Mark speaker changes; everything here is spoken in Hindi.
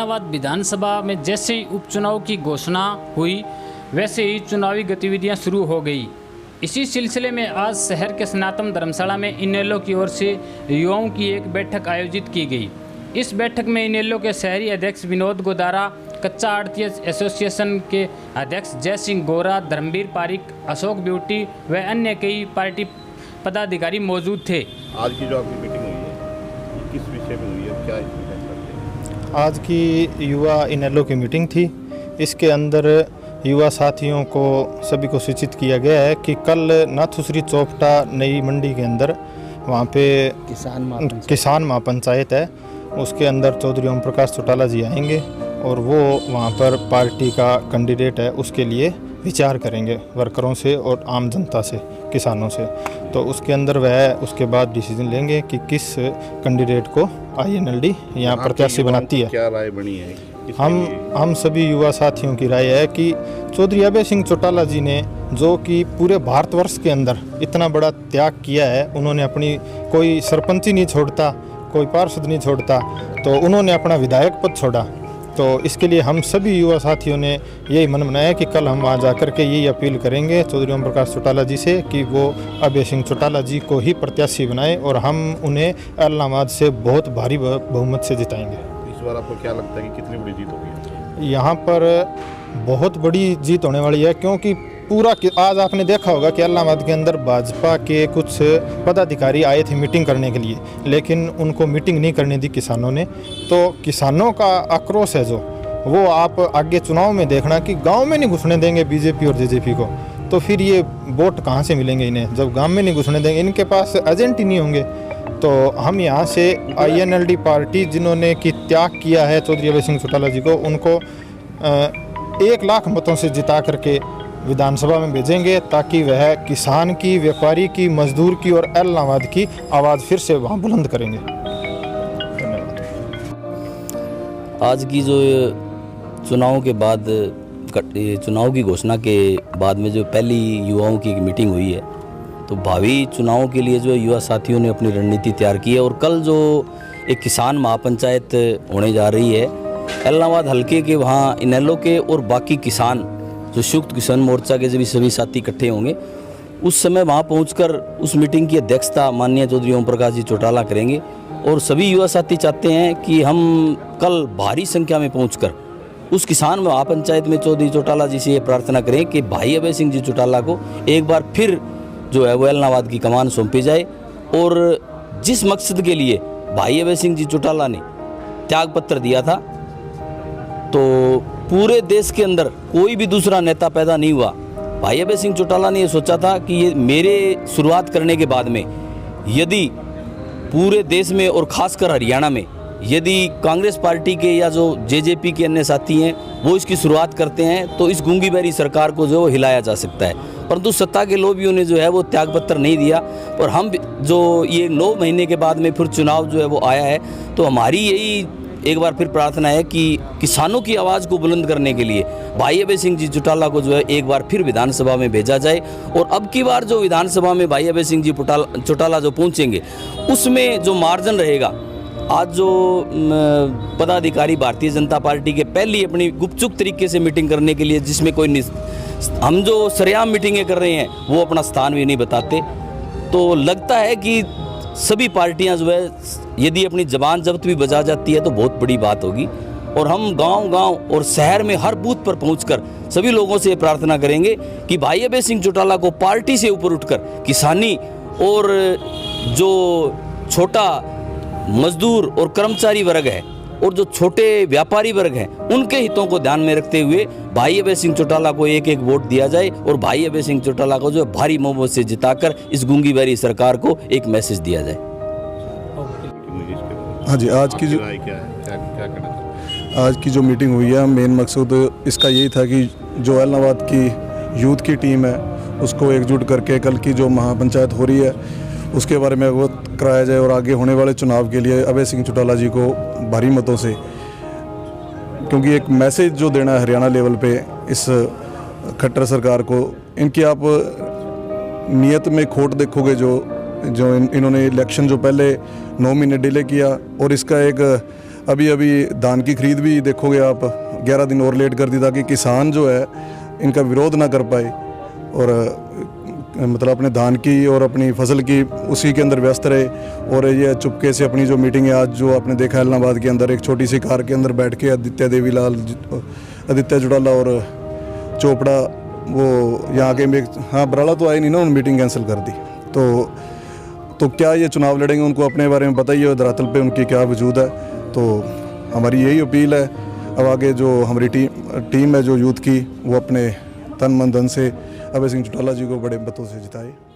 Speaker 1: एलनाबाद विधानसभा में जैसे ही उपचुनाव की घोषणा हुई वैसे ही चुनावी गतिविधियां शुरू हो गई। इसी सिलसिले में आज शहर के सनातन धर्मशाला में इनेलो की ओर से युवाओं की एक बैठक आयोजित की गई। इस बैठक में इनेलो के शहरी अध्यक्ष विनोद गोदारा, कच्चा आड़तिया एसोसिएशन के अध्यक्ष जय सिंह गोरा, धर्मवीर पारिक, अशोक ब्यूटी व अन्य कई पार्टी पदाधिकारी मौजूद थे।
Speaker 2: आज की जो आपकी मीटिंग हुई है किस विषय में हुई है, क्या इसमें फैसला किया?
Speaker 3: आज की युवा इनेलो की मीटिंग थी। इसके अंदर युवा साथियों को सभी को सूचित किया गया है कि कल नाथुश्री चौपटा नई मंडी के अंदर वहाँ पे किसान महापंचायत है, उसके अंदर चौधरी ओम प्रकाश चौटाला जी आएंगे और वो वहाँ पर पार्टी का कैंडिडेट है उसके लिए विचार करेंगे वर्करों से और आम जनता से, किसानों से। तो उसके अंदर वह उसके बाद डिसीजन लेंगे कि किस कैंडिडेट को INLD यहाँ प्रत्याशी बनाती है।
Speaker 2: क्या राय बनी है?
Speaker 3: हम सभी युवा साथियों की राय है कि चौधरी अभय सिंह चौटाला जी ने जो कि पूरे भारतवर्ष के अंदर इतना बड़ा त्याग किया है, उन्होंने अपनी कोई सरपंची नहीं छोड़ता, कोई पार्षद नहीं छोड़ता, तो उन्होंने अपना विधायक पद छोड़ा। तो इसके लिए हम सभी युवा साथियों ने यही मन बनाया कि कल हम वहाँ जाकर के यही अपील करेंगे चौधरी ओम प्रकाश चौटाला जी से कि वो अभय सिंह चौटाला जी को ही प्रत्याशी बनाएं और हम उन्हें एलनाबाद से बहुत भारी बहुमत से जिताएंगे।
Speaker 2: इस बार आपको क्या लगता है कि कितनी बड़ी जीत होगी?
Speaker 3: यहाँ पर बहुत बड़ी जीत होने वाली है, क्योंकि पूरा आज आपने देखा होगा कि एलनाबाद के अंदर भाजपा के कुछ पदाधिकारी आए थे मीटिंग करने के लिए, लेकिन उनको मीटिंग नहीं करने दी किसानों ने। तो किसानों का आक्रोश है जो वो आप आगे चुनाव में देखना कि गांव में नहीं घुसने देंगे बीजेपी और जेजेपी को, तो फिर ये वोट कहाँ से मिलेंगे इन्हें जब गांव में नहीं घुसने देंगे, इनके पास एजेंट ही नहीं होंगे। तो हम यहाँ से INLD पार्टी जिन्होंने कि त्याग किया है चौधरी अभय सिंह चौटाला जी को, उनको 1 लाख मतों से जिता करके विधानसभा में भेजेंगे ताकि वह किसान की, व्यापारी की, मजदूर की और एलनाबाद की आवाज़ फिर से वहाँ बुलंद करेंगे। धन्यवाद।
Speaker 4: आज की जो चुनाव के बाद, चुनाव की घोषणा के बाद में जो पहली युवाओं की मीटिंग हुई है, तो भावी चुनावों के लिए जो युवा साथियों ने अपनी रणनीति तैयार की है। और कल जो एक किसान महापंचायत होने जा रही है एलनाबाद हल्के के, वहाँ इनेलो के और बाकी किसान जो संयुक्त किसान मोर्चा के जो सभी साथी इकट्ठे होंगे, उस समय वहाँ पहुंचकर उस मीटिंग की अध्यक्षता माननीय चौधरी ओम प्रकाश जी चौटाला करेंगे। और सभी युवा साथी चाहते हैं कि हम कल भारी संख्या में पहुंचकर उस किसान महापंचायत में चौधरी चौटाला जी से ये प्रार्थना करें कि भाई अभय सिंह जी चौटाला को एक बार फिर जो है वो एलनाबाद की कमान सौंपी जाए। और जिस मकसद के लिए भाई अभय सिंह जी चौटाला ने त्याग पत्र दिया था, तो पूरे देश के अंदर कोई भी दूसरा नेता पैदा नहीं हुआ। भाई अभय सिंह चौटाला ने ये सोचा था कि ये मेरे शुरुआत करने के बाद में यदि पूरे देश में और खासकर हरियाणा में यदि कांग्रेस पार्टी के या जो जेजेपी के अन्य साथी हैं वो इसकी शुरुआत करते हैं तो इस गूंगी बैरी सरकार को जो हिलाया जा सकता है। परंतु सत्ता के लोभियों ने जो है वो त्यागपत्र नहीं दिया। और हम जो ये 9 महीने के बाद में फिर चुनाव जो है वो आया है, तो हमारी यही एक बार फिर प्रार्थना है कि किसानों की आवाज़ को बुलंद करने के लिए भाई अभय सिंह जी चौटाला को जो है एक बार फिर विधानसभा में भेजा जाए। और अब की बार जो विधानसभा में भाई अभय सिंह जी चौटाला जो पहुंचेंगे, उसमें जो मार्जिन रहेगा, आज जो पदाधिकारी भारतीय जनता पार्टी के पहली अपनी गुपचुप तरीके से मीटिंग करने के लिए, जिसमें कोई हम जो सरेआम मीटिंगें कर रहे हैं वो अपना स्थान भी नहीं बताते, तो लगता है कि सभी पार्टियां जो है यदि अपनी जबान जब्त भी बजा जाती है तो बहुत बड़ी बात होगी। और हम गांव-गांव और शहर में हर बूथ पर पहुंचकर सभी लोगों से प्रार्थना करेंगे कि भाई अभय सिंह चौटाला को पार्टी से ऊपर उठकर किसानी और जो छोटा मजदूर और कर्मचारी वर्ग है और जो छोटे व्यापारी वर्ग हैं, उनके हितों को ध्यान में रखते हुए भाई अभय सिंह चौटाला को एक वोट दिया जाए और भाई अभय सिंह चौटाला को जो भारी बहुमत से जिताकर इस गूंगी बैरी सरकार को एक मैसेज दिया जाए।
Speaker 5: हाँ जी, आज की जो मीटिंग हुई है, मेन मकसद इसका यही था कि जो एलनाबाद की यूथ की टीम है उसको एकजुट करके कल की जो महापंचायत हो रही है उसके बारे में अवगत कराया जाए और आगे होने वाले चुनाव के लिए अभय सिंह चौटाला जी को भारी मतों से, क्योंकि एक मैसेज जो देना है हरियाणा लेवल पे इस खट्टर सरकार को, इनकी आप नीयत में खोट देखोगे। जो इन्होंने इलेक्शन जो पहले 9 महीने डिले किया और इसका एक अभी अभी धान की खरीद भी देखोगे आप 11 दिन और लेट कर दी ताकि किसान जो है इनका विरोध ना कर पाए और मतलब अपने धान की और अपनी फसल की उसी के अंदर व्यस्त रहे। और ये चुपके से अपनी जो मीटिंग है आज जो आपने देखा इलाहाबाद के अंदर एक छोटी सी कार के अंदर बैठ के आदित्य जुड़ाला और चोपड़ा वो यहाँ के हाँ बराला तो आए नहीं ना, उन्होंने मीटिंग कैंसिल कर दी। तो क्या ये चुनाव लड़ेंगे उनको अपने बारे में पता ही है, धरातल पे उनकी क्या वजूद है। तो हमारी यही अपील है अब आगे जो हमारी टीम है जो यूथ की वो अपने तन मन धन से अभय सिंह चौटाला जी को बड़े मतों से जिताए।